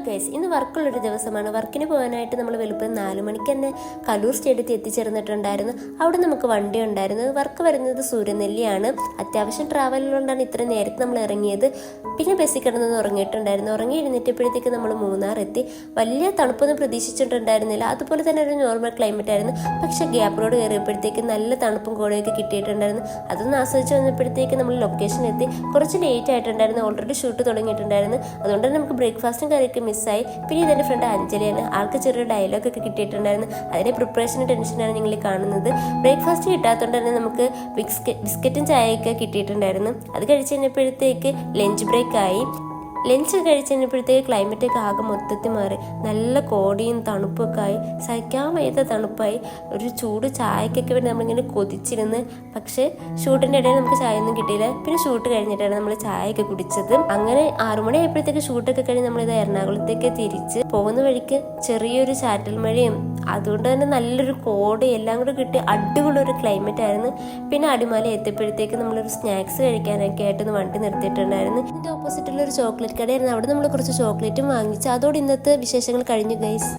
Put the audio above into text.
Guys, ഇന്ന് വർക്കുള്ളൊരു ദിവസമാണ്. വർക്കിന് പോകാനായിട്ട് നമ്മൾ വെളുപ്പം 4 മണിക്ക് തന്നെ കലൂർ സ്റ്റേഡിയത്തിൽ എത്തിച്ചേർന്നിട്ടുണ്ടായിരുന്നു. അവിടെ നമുക്ക് വണ്ടി ഉണ്ടായിരുന്നു. വർക്ക് വരുന്നത് സൂര്യനെല്ലിയാണ്. അത്യാവശ്യം ട്രാവലിലുകൊണ്ടാണ് ഇത്ര നേരത്തെ നമ്മൾ ഇറങ്ങിയത്. പിന്നെ ബസ്സിൽ കിടന്നൊന്ന് ഉറങ്ങിയിട്ടുണ്ടായിരുന്നു. ഉറങ്ങി എഴുന്നേറ്റപ്പോഴത്തേക്ക് നമ്മൾ മൂന്നാർ എത്തി. വലിയ തണുപ്പൊന്നും പ്രതീക്ഷിച്ചിട്ടുണ്ടായിരുന്നില്ല. അതുപോലെ തന്നെ ഒരു നോർമൽ ക്ലൈമറ്റ് ആയിരുന്നു. പക്ഷേ ഗ്യാപ്പ് റോഡ് കയറിയപ്പോഴത്തേക്ക് നല്ല തണുപ്പും കോടയൊക്കെ കിട്ടിയിട്ടുണ്ടായിരുന്നു. അതൊന്ന് ആസ്വദിച്ച് വന്നപ്പോഴത്തേക്ക് നമ്മൾ ലൊക്കേഷൻ എത്തി. കുറച്ച് ലേറ്റ് ആയിട്ടുണ്ടായിരുന്നു. ഓൾറെഡി ഷൂട്ട് തുടങ്ങിയിട്ടുണ്ടായിരുന്നു. അതുകൊണ്ട് തന്നെ നമുക്ക് ബ്രേക്ക്ഫാസ്റ്റും കാര്യമൊക്കെ മിസ്സായി. പിന്നെ ഇതെൻ്റെ ഫ്രണ്ട് അഞ്ജലിയാണ്. ആൾക്ക് ചെറിയൊരു ഡയലോഗൊക്കെ കിട്ടിയിട്ടുണ്ടായിരുന്നു. അതിൻ്റെ പ്രിപ്പറേഷനും ടെൻഷനാണ് നിങ്ങൾ കാണുന്നത്. ബ്രേക്ക്ഫാസ്റ്റ് കിട്ടാത്തതുകൊണ്ട് തന്നെ നമുക്ക് ബിസ്ക്കറ്റും ചായയൊക്കെ കിട്ടിയിട്ടുണ്ടായിരുന്നു. അത് കഴിച്ച് കഴിഞ്ഞപ്പോഴത്തേക്ക് ലഞ്ച് ബ്രേക്കായി. ലഞ്ച് കഴിച്ച് കഴിഞ്ഞപ്പോഴത്തേക്ക് ക്ലൈമറ്റൊക്കെ ആകെ മൊത്തത്തിൽ മാറി. നല്ല കോടിയും തണുപ്പൊക്കെ ആയി. സഹിക്കാൻ വയ്യാത്ത തണുപ്പായി. ഒരു ചൂട് ചായക്കൊക്കെ വേണ്ടി നമ്മളിങ്ങനെ കൊതിച്ചിരുന്ന്. പക്ഷേ ഷൂട്ടിൻ്റെ ഇടയിൽ നമുക്ക് ചായ ഒന്നും കിട്ടിയില്ല. പിന്നെ ഷൂട്ട് കഴിഞ്ഞിട്ടാണ് നമ്മൾ ചായയൊക്കെ കുടിച്ചത്. അങ്ങനെ 6 മണി ആയപ്പോഴത്തേക്ക് ഷൂട്ടൊക്കെ കഴിഞ്ഞ് നമ്മളിത് എറണാകുളത്തേക്ക് തിരിച്ച് പോകുന്ന വഴിക്ക് ചെറിയൊരു ചാറ്റൽ മഴയും അതുകൊണ്ട് തന്നെ നല്ലൊരു കോടയും എല്ലാം കൂടെ കിട്ടി അടിപൊളിയൊരു ക്ലൈമറ്റ് ആയിരുന്നു. പിന്നെ അടിമാലി എത്തിയപ്പോഴത്തേക്ക് നമ്മളൊരു സ്നാക്സ് കഴിക്കാനൊക്കെ ആയിട്ടൊന്ന് വണ്ടി നിർത്തിയിട്ടുണ്ടായിരുന്നു. ഇതിൻ്റെ ഓപ്പോസിറ്റുള്ളൊരു ചോക്ലേറ്റ് കടയായിരുന്നു. അവിടെ നമ്മൾ കുറച്ച് ചോക്ലേറ്റും വാങ്ങിച്ച് അതോടെ ഇന്നത്തെ വിശേഷങ്ങൾ കഴിഞ്ഞു ഗൈസ്.